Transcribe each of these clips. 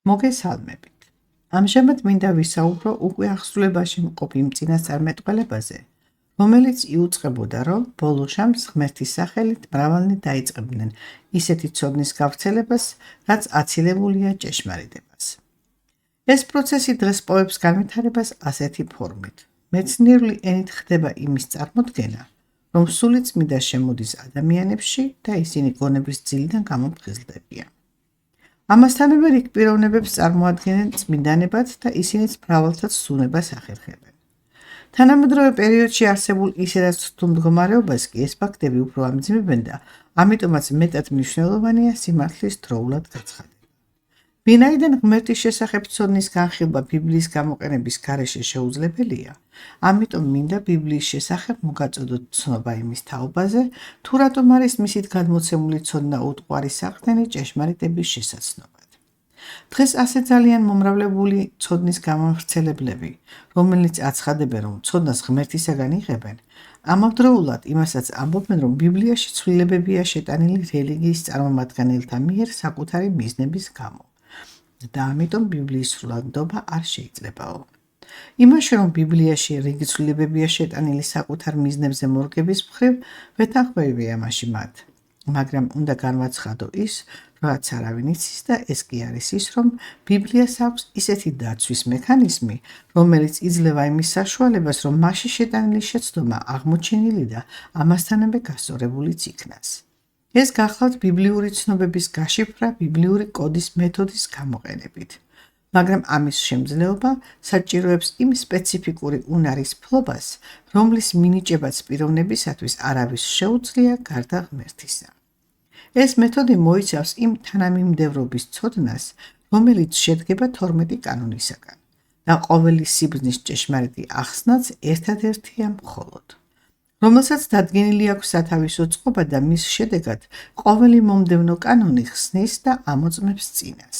მოგესალმებით. ამჟამად მინდა ვისაუბრო უკვე აღსრულებაში მყოფ იმ წინასწარმეტყველებაზე, რომელიც იუწყებოდა, რომ ბოლო ჟამს ღმერთის სახელით მრავალნი დაიწყებდნენ ისეთი ცოდნის გავრცელებას, რაც აცილებულია ჭეშმარიტებას. ეს პროცესი დღეს პოვებს განვითარებას ასეთი ფორმით. მეცნიერული ენით ხდება იმის წარმოდგენა, რომ სული წმიდა შემოდის ადამიანებში და ისინი გონების ძილიდან გამოფხიზლდებიან. ამასთანავე რიგ პიროვნებებს წარმოადგენენ წმინდანებად და ისინიც მრავალთა ცნობას ახერხებენ. თანამედროვე პერიოდში არსებულ ისედაც რთულ მდგომარეობას კი ეს ფაქტები უფრო ამძიმებენ და ამიტომაც მეტად მნიშვნელოვანია სიმართლის დროულად გაცხადება. ვინაიდან ღმერთის შესახებ ცოდნის განხილვა ბიბლიის გამოყენების გარეშე შეუძლებელია, ამიტომ მინდა ბიბლიის შესახებ მოგაწოდოთ ცნობა იმის თაობაზე, თუ რატომ არის მისით გადმოცემული ცოდნა უტყვარი საყრდენი ჭეშმარიტების შესაცნობად. დღეს ასე ძალიან მომრავლებული ცოდნის გამავრცელებლები, რომელიც აცხადებენ, რომ ცოდნას ღმერთისაგან იღებენ, ამავდროულად იმასაც ამბობენ, რომ ბიბლიაში ცვლილებებია შეტანილი რელიგიის წარმომადგენელთა მიერ საკუთარი მიზნების გამო. და ამიტომ ბიბლიის სრულადობა არ შეიძლებაო. იმაში, რომ ბიბლიაში რიგი ცვლილებებია შეტანილი საკუთარ მიზნებზე მორგების მხრივ, ვეთანხმები ამაში მათ. მაგრამ უნდა განვაცხადო ის, რაც არავინ იცის და ეს კი არის ის, რომ ბიბლიას აქვს ისეთი დაცვის მექანიზმი, რომელიც იძლევა იმის საშუალებას, რომ მასში შეტანილი შეცდომა აღმოჩენილი და ამასთანავე გასწორებულიც იქნას. ეს გახლავთ ბიბლიური ცნობების გაშიფრა ბიბლიური კოდის მეთოდის გამოყენებით. მაგრამ ამის შემძლეობა საჭიროებს იმ სპეციფიკური უნარის ფლობას, რომლის მინიჭებაც პიროვნებისათვის არავის შეუძლია გარდა ღმერთისა. ეს მეთოდი მოიცავს იმ თანამიმდევრობის ცოდნას, რომელიც შედგება 12 კანონისაგან და ყოველი სიბრძნის ჭეშმარიტი ახსნაც ერთადერთია მხოლოდ, რომელსაც დადგენილი აქვს სათავისო წყობა და მის შედეგად ყოველი მომდევნო კანონი ხსნის და ამოწმებს წინას.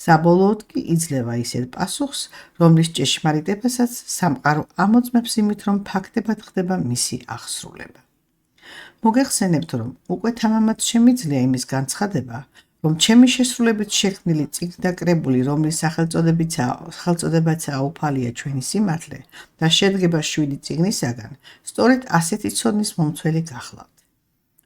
საბოლოოდ კი იძლევა ისეთ პასუხს, რომლის ჭეშმარიტებასაც სამყარო ამოწმებს იმით, რომ ფაქტებად ხდება მისი აღსრულება. მოგეხსენებთ, რომ უკვე თამამად შემიძლია იმის განცხადება, რომ ჩემი შესრულებით შექმნილი წიგნი და კრებული, რომლის სახელწოდებაცაა უფალია ჩვენი სიმართლე და შედგება 7 წიგნისაგან, სწორედ ასეთი ცოდნის მომცველი გახლავთ.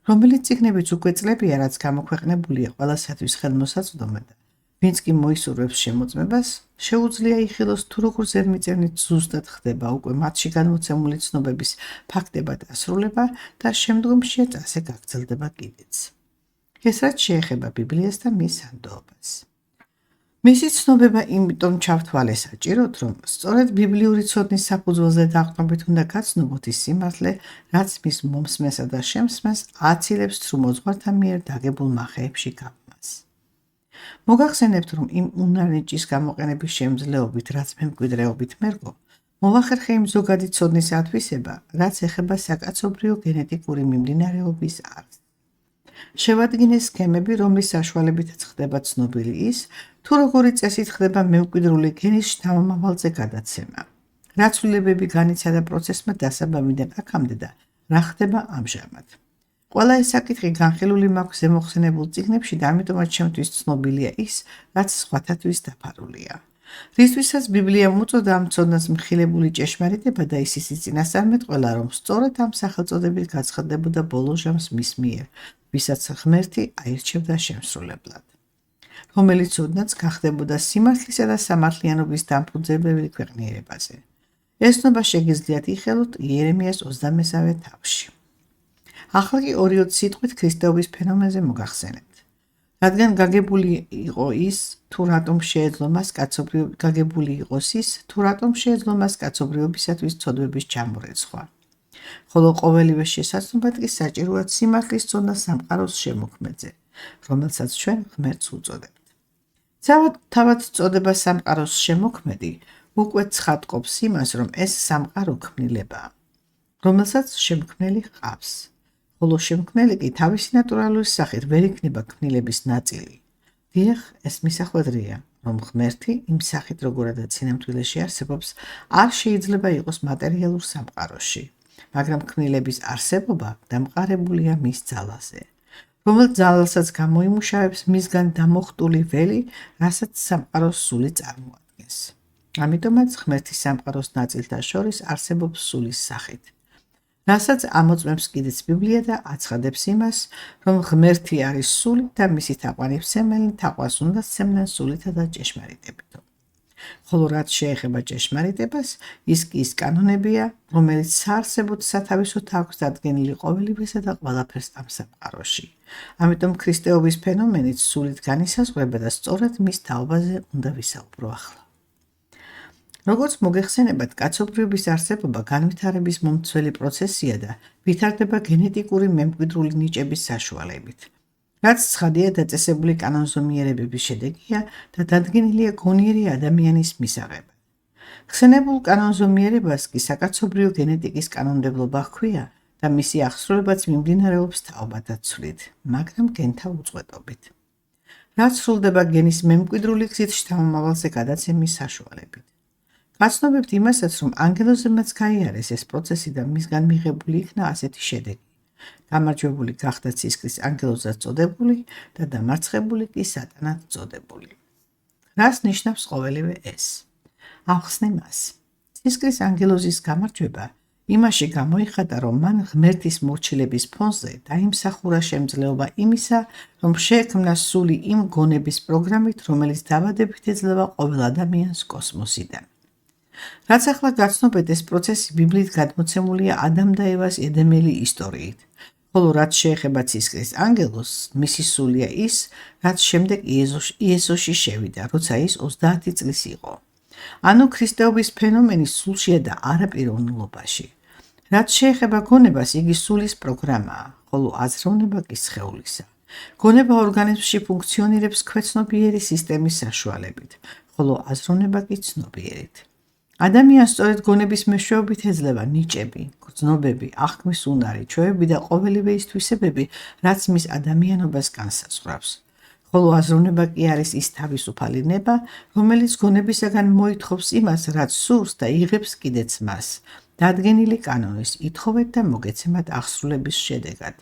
რომელიც წიგნებიც უკვე წლებია, რაც გამოქვეყნებულია ყველასათვის ხელმოსაწვდომად და ვინც კი მოისურვებს შემოწმებას, შეუძლია იხილოს თუ როგორ ზედმიწევნით ზუსტად ხდება უკვე მათში გადმოცემული ცნობების ფაქტებად ასრულება და შემდგომშიაც ასე გაგრძელდება კიდეც. ეს რაც შეეხება ბიბლიას და მის სანდოობას. მისი ცნობება იმიტომ ჩავთვალე საჭიროდ, რომ სწორედ ბიბლიური ცოდნის საფუძველზე დაყრდნობით უნდა გაცნობოთ ის სიმართლე, რაც მის მომსმენსა და შემსმენს აცილებს ცრუმოძღვართა მიერ დაგებულ მახეებში გაბმას. მოგახსენებთ, რომ იმ უნარნიჭის გამოყენების შემძლეობით, რაც მემკვიდრეობით მერგო, მოვახერხე იმ ზოგადი ცოდნის ათვისება, რაც ეხება საკაცობრიო გენეტიკური მიმდინარეობის არსს. შევადგინე სქემები, რომლის საშუალებითაც ხდება ცნობილი ის, თუ როგორი წესით ხდება მემკვიდრული გენის შთამომავალზე გადაცემა. რა ცვლილებები განიცადა პროცესმა დასაბამიდან აქამდე და რა ხდება ამჟამად. ყველა ეს საკითხი განხილული მაქვს ზემოხსენებულ წიგნებში და ამიტომაც ჩემთვის ცნობილია ის, რაც სხვათათვის დაფარულია. რისთვისაც ბიბლიამ უწოდა ამ ცოდნას მხილებული ჭეშმარიტება და ისიც წინასწარმეტყველა, რომ სწორედ ამ სახელწოდებით გაცხადდებოდა ბოლო ჟამს მის მიერ, ვისაც ღმერთი აირჩევდა შემსრულებლად. რომელიც ცოდნაც გახდებოდა სიმართლისა და სამართლიანობის დამფუძნებელი ქვეყნიერებაზე. ეს ცნობა შეგიძლიათ იხელოთ იერემიას 23-ვე თავში. ახლა კი 2 სიტყვით ქრისტეობის ფენომენზე მოგახსენებთ. რადგან გაგებული იყო ის, თუ რატომ შეეძლო მას კაცობრიობისათვის ცოდვების ჩამორეცხვა. ხოლო ყოველივე შესაძლებლად კი საჭიროა სიმართლის ცოდნა სამყაროს შემოქმედზე, რომელსაც ჩვენ ღმერთს უწოდებთ. თავად წოდება სამყაროს შემოქმედი უკვე ცხადყოფს იმას, რომ ეს სამყარო ქმნილებაა, რომელსაც შემქმნელი ჰყავს. ხოლო შემქმნელი კი თავისი ნატურალური სახით ვერ იქნება ქმნილების ნაწილი. დიახ, ეს მისახვედრია, რომ ღმერთი იმ სახით, როგორადაც სინამდვილეში არსებობს, არ შეიძლება იყოს მატერიალურ სამყაროში, მაგრამ ქმნილების არსებობა დამყარებულია მის ძალაზე. რომელიც ძალასაც გამოიმუშავებს მისგან დამოხტული ველი, რასაც სამყაროს სული წარმოადგენს. ამიტომაც ღმერთის სამყაროს ნაწილთა შორის არსებობს სულის სახით, რასაც ამოწმებს კიდეც ბიბლია და აცხადებს იმას, რომ ღმერთი არის სული და მისი თაყვანისმცემელი თაყვანს უნდა სცემდნენ სულითა და ჭეშმარიტებით. ხოლო რაც შეეხება ჭეშმარიტებას, ის კი ის კანონებია, რომელიც საარსებოდ სათავისოდ აქვს დადგენილი ყოველივესა და ყველაფერს ამ სამყაროში. ამიტომ ქრისტეობის ფენომენიც სულით განისაზღვრება და სწორედ მის თაობაზე უნდა ვისაუბრო ახლა. როგორც მოგეხსენებათ, კაცობრიობის არსებობა განვითარების მომცველი პროცესია და ვითარდება გენეტიკური მემკვიდრული ნიჭების საშუალებით. რაც ცხადია დაწესებული კანონზომიერებების შედეგია და დადგენილია გონიერი ადამიანის მისაღებად. ხსენებულ კანონზომიერებას კი საკაცობრიო გენეტიკის კანონმდებლობა ჰქვია და მისი აღსრულებაც მიმდინარეობს თაობათა ცვლით, მაგრამ გენთა უწყვეტობით. რაც სრულდება გენის მემკვიდრული გზით შთამომავალზე გადაცემის საშუალებით. გაცნობებთ იმასაც, რომ ანგელოზებმაც გაიარეს ეს პროცესი და მისგან მიღებული იქნა ასეთი შედეგი. გამარჯვებული გახდა ცისკრის ანგელოზად წოდებული და დამარცხებული კი სატანად წოდებული. რას ნიშნავს ყოველივე ეს? ახსნე მას. ცისკრის ანგელოზის გამარჯვება იმაში გამოიხატა, რომ მან ღმერთის მორჩილების ფონზე დაიმსახურა შემძლეობა იმისა, რომ შეექმნა სული იმ გონების პროგრამით, რომელიც დაბადებით ეძლევა ყოველ ადამიანს კოსმოსიდან. რაც ახლა გაცნობეთ, ეს პროცესი ბიბლიით გადმოცემულია ადამ და ევას ედემელი ისტორიით, ხოლო რაც შეეხება ცისკრის ანგელოზს, მისი სულია ის, რაც შემდეგ იესოში შევიდა, როცა ის 30 წლის იყო. ანუ ქრისტეობის ფენომენი სულშია და არა პიროვნულობაში. რაც შეეხება გონებას, იგი სულის პროგრამაა, ხოლო აზროვნება კი სხეულისა. გონება ორგანიზმში ფუნქციონირებს ქვეცნობიერი სისტემის საშუალებით, ხოლო აზროვნება კი ცნობიერით. ადამიანს სწორედ გონების მეშვეობით ეძლევა ნიჭები, გრძნობები, აღქმის უნარი, ჩვევები და ყოველივე ის თვისებები, რაც მის ადამიანობას განსაზღვრავს. ხოლო აზროვნება კი არის ის თავისუფალი ნება, რომელიც გონებისაგან მოითხოვს იმას, რაც სურს და იღებს კიდეც მას, დადგენილი კანონის ითხოვეთ და მოგეცემათ აღსრულების შედეგად.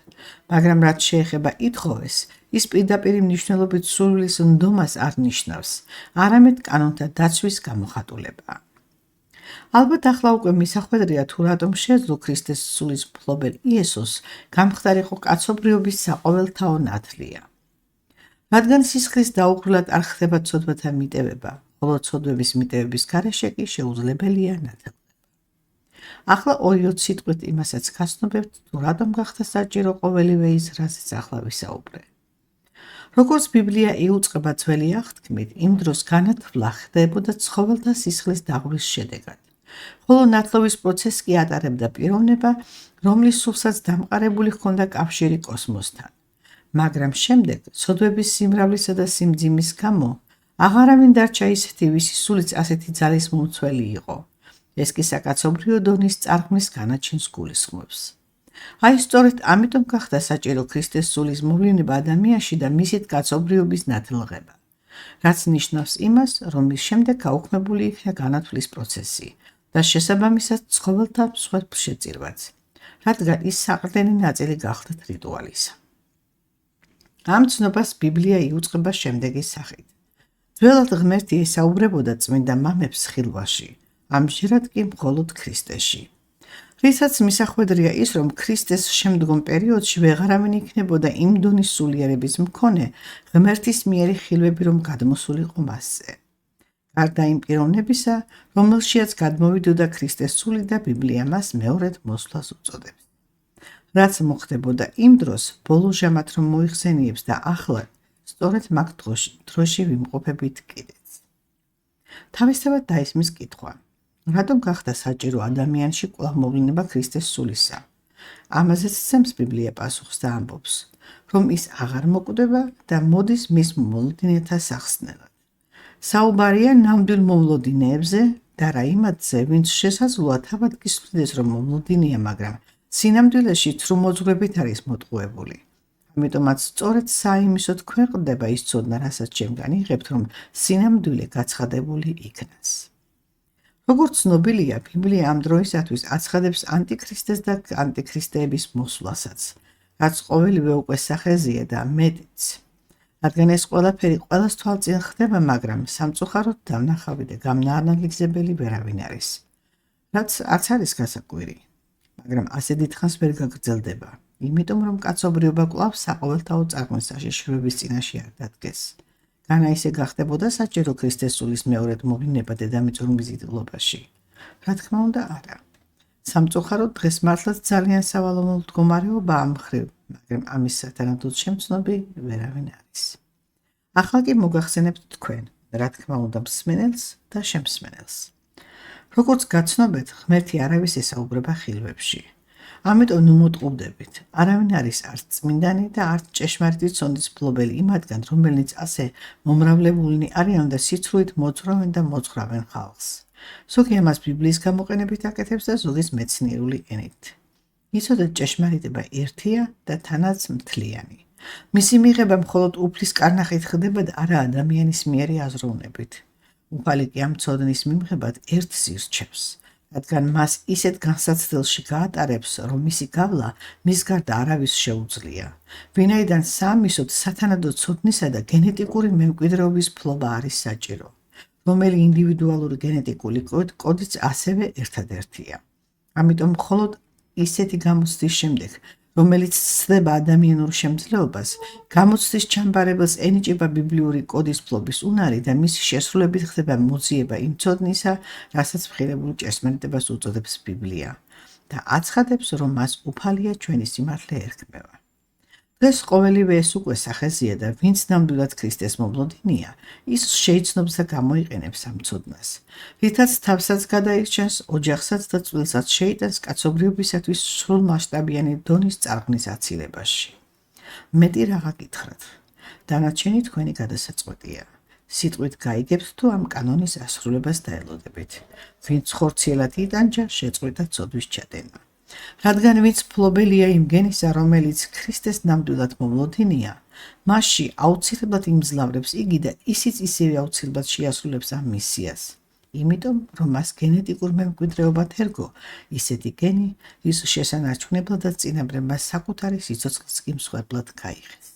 მაგრამ რაც შეეხება ითხოვეს, ის პირდაპირ მნიშვნელობით სულის ნდომას არ ნიშნავს, არამედ კანონთა დაცვის გამოხატულებაა. ალბათ ახლა უკვე მისახვედრია თუ რატომ შეძლო ქრისტეს სულის მფლობელ იესოს გამხდარიყო კაცობრიობის საყოველთაო ნათლია. რადგან სისხლის დაუყრლად არ ხდება ცოდვათა მიტევება, ხოლო ცოდვების მიტევების გარეშე კი შეუძლებელია ნათლება. ახლა 2 სიტყვით იმასაც გაცნობებთ, თუ რატომ გახდა საჭირო ყოველივე ის, რასაც ახლა ვისაუბრე. როგორც ბიბლია იუწყება ძველი აღთქმით, იმ დროს განათვლა ხდებოდა ცხოველთა სისხლის დაღვრის შედეგად. ხოლო ნათლობის პროცესს კი ატარებდა პიროვნება, რომლის სულსაც დამყარებული ჰქონდა კავშირი კოსმოსთან. მაგრამ შემდეგ, ცოდვების სიმრავლისა და სიმძიმის გამო, აღარავინ დარჩა ისეთი, ვისი სულიც ასეთი ძალის მომცველი იყო. ეს კი საკაცობრიო დონის წარღვნის განაჩენს გულისხმობს. აი სწორედ ამიტომ გახდა საჭირო ქრისტეს სულის მოვლინება ადამიანში და მისით კაცობრიობის ნათლღება, რაც ნიშნავს იმას, რომ მის შემდეგ გაუქმებული იქნა განათვლის პროცესი და შესაბამისად ცხოველთა მსხვერპლ შეწირვაც, რადგან ის საყრდენი ნაწილი გახდათ რიტუალისა. ამ ცნობას ბიბლია იუწყება შემდეგი სახით. ძველად ღმერთი ესაუბრებოდა წმინდა მამებს ხილვაში, ამჯერად კი მხოლოდ ქრისტეში. რისაც მისახვედრია ის, რომ ქრისტეს შემდგომ პერიოდში ვეღარავინ იქნებოდა იმ დონის სულიერების მქონე ღმერთის მიერი ხილვები, რომ გადმოსულიყო მასზე. გარდა იმ პიროვნებისა, რომელშიაც გადმოვიდოდა ქრისტეს სული და ბიბლია მას მეორედ მოსვლას უწოდებს. რაც მოხდებოდა იმ დროს, ბოლო ჟამად რომ მოიხსენიებს და ახლა სწორედ მაგ დროში ვიმყოფებით კიდეც. თავისთავად დაისმის კითხვა. რატომ გახდა საჭირო ადამიანში კვლავ მოვლინება ქრისტეს სულისა? ამაზეც ცემს ბიბლია პასუხს და ამბობს, რომ ის აღარ მოკვდება და მოდის მის მოლოდინეთა სახსნელად. საუბარია ნამდვილ მომლოდინეებზე და რა იმათზე, ვინც შესაძლოა თავად გისვლიდეს, რომ მომლოდინეა, მაგრამ სინამდვილეში ცრუ მოძღვრებით არის მოტყუებული. ამიტომაც სწორედ საიმისოდ ქვეყნდება ის ცოდნა, რასაც ჩემგან იღებთ, რომ სინამდვილე გაცხადებული იქნას. როგორც ცნობილია, ბიბლია ამ დროისათვის აცხადებს ანტიქრისტეს და ანტიქრისტეების მოსვლასაც, რაც ყოველივე უკვე სახეზია და მეტიც. რადგან ეს ყველაფერი ყველას თვალწინ ხდება, მაგრამ სამწუხაროდ დავნახავი და გამნაანალიზებელი ვერავინ არის. რაც არც არის გასაკვირი, მაგრამ ასე დიდხანს ვერ გაგრძელდება, იმიტომ რომ კაცობრიობა კვლავ საყოველთაო წარღვნის საშიშროების წინაშე არ დადგეს. განა ისე გახდებოდა საჭირო ქრისტეს სულის მეორედ მოვინება დედამიწურ მიზიდულობაში? რა თქმა უნდა, არა. სამწუხაროდ დღეს მართლაც ძალიან სავალალო მდგომარეობა ამ მხრივ, მაგრამ ამის სათანადოდ შემცნობი ვერავინ არის. ახლა კი მოგახსენებთ თქვენ, რა თქმა უნდა, მსმენელს და შემსმენელს. როგორც გაცნობეთ, ღმერთი არავის ესაუბრება ხილვებში. ამიტომ ნუ მოტყუდებით, არავინ არის არც წმინდანი და არც ჭეშმარიტი ცოდნის მფლობელი იმათგან, რომელნიც ასე მომრავლებულნი არიან და სიცრუით მოძღვრავენ და მოძღვრავენ ხალხს. ზოგი ამას ბიბლიის გამოყენებით აკეთებს და ზოგის მეცნიერული ენით. იცოდეთ, ჭეშმარიტება ერთია და თანაც მთლიანი. მისი მიღება მხოლოდ უფლის კარნახით ხდება და არა ადამიანის მიერი აზროვნებით. უფალი კი ამ ცოდნის მიმღებად ერთს ირჩევს, რადგან მას ისეთ განსაცდელში გაატარებს, რომ მისი გავლა მის გარდა არავის შეუძლია. ვინაიდან საამისოდ სათანადო ცოდნისა და გენეტიკური მემკვიდრეობის ფლობა არის საჭირო, რომელი ინდივიდუალური გენეტიკული კოდიც ასევე ერთადერთია. ამიტომ მხოლოდ ისეთი გამოცდის შემდეგ, რომელიც ცდება ადამიანურ შემძლეობას, გამოცდის ჩამბარებელს ენიჭება ბიბლიური კოდის ფლობის უნარი და მისი შესრულებით ხდება მოძიება იმ ცოდნისა, რასაც მხირებულ ჭეშმარიტებას უწოდებს ბიბლია და აცხადებს, რომ მას უფალია ჩვენი სიმართლე ერქმევა. დღეს ყოველივე ეს უკვე სახეზია და ვინც ნამდვილად ქრისტეს მომლოდინია, ის შეიცნობს და გამოიყენებს ამ ცოდნას, რითაც თავსაც გადაირჩენს, ოჯახსაც და წყვილსაც შეიტანს კაცობრიობისათვის სრულმასშტაბიანი დონის წარღვნის აცილებაში. მეტი რაღა გითხრათ, დანარჩენი თქვენი გადასაწყვეტია. სიტყვით გაიგებთ თუ ამ კანონის ასრულებას დაელოდებით. ვინც ხორციელად იტანჯა, შეწყვიტა ცოდვის ჩადენა. რადგან ვინც მფლობელია იმ გენისა, რომელიც ქრისტეს ნამდვილად მომლოდინია, მასში აუცილებლად იმძლავრებს იგი და ისიც ისევე აუცილებლად შეასრულებს ამ მისიას. იმიტომ, რომ მას გენეტიკურ მემკვიდრეობად ერგო ისეთი გენი, რის შესანარჩუნებლადაც წინაპრებმა საკუთარი სიცოცხლეც კი მსხვერპლად გაიღეს.